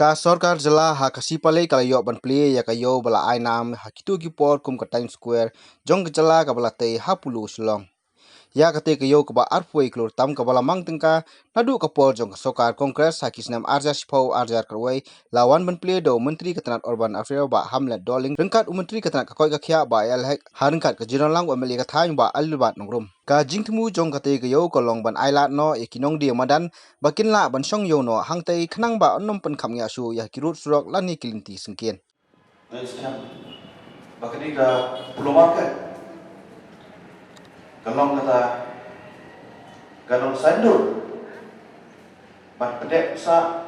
Ka Sorkar jela ha kasipalei kalayo ban plie ya kayo bala ainam ha kitu gipor kum ka Times Square jong jela ka bala tei ha pulu sulong. Ya kate kayo ka ba arpoi klur tam ka bala mang tengka nadu ka por jong ka sokar kongres ha kisnam arja sipau arja karwai lawan ban plie do menteri ketanat Urban Affairs ba Hamlet Doling rengkat menteri ketanat ka koi ka khia ba el hek ha rengkat ka jiran lang MLA ka thain ba albat nongrum. Ka jingtemu jong kate kayo ka long ban ailat no ekinong dia madan bakin la ban song yo no hang tei khnang ba onom pen kham ya su ya kirut surok lani kilinti sengkien. Bakit ka pulau market kalong kata ganong sandur bat pedek sa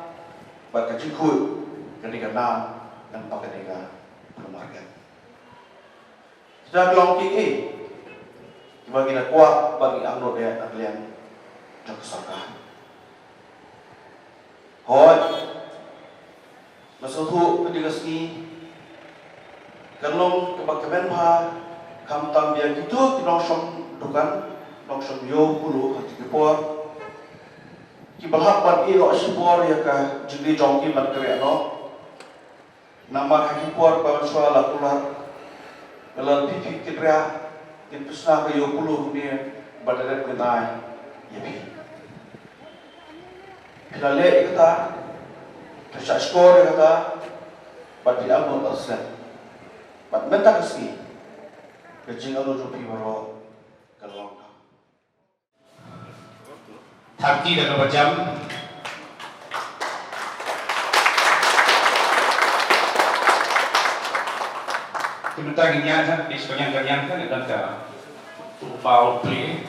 bat kecikut ketika nam dan pakai ketika pulau market sudah kelong king bagi nak kuat bagi anggota dia kalian nak kesakah hoi masuk tu ketika sini kalong kebakemen ha kam tam biar gitu kinong som dukan nong som yo pulu hati kepor ki balhap ban iro sipor ya ka jindi jongki mat kere no nama haki por ban swala ular melalui pipi kidra kin pusna ka yo pulu ni badaret kenai yepi pilale ikata pesa skor ikata badi amon aslen bat mentak ski kecing alo jopi baro kalong Thakti dan berjam Sementara ganyan kan, di sepanjang ganyan kan ada ke power play.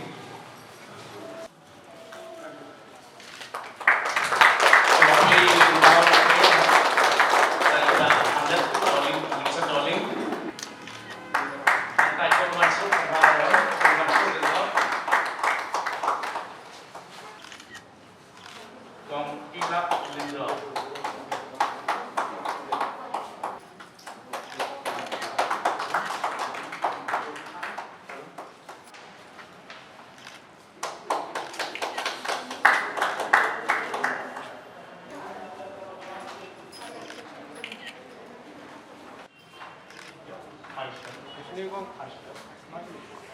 가시죠. 교수님 가시죠.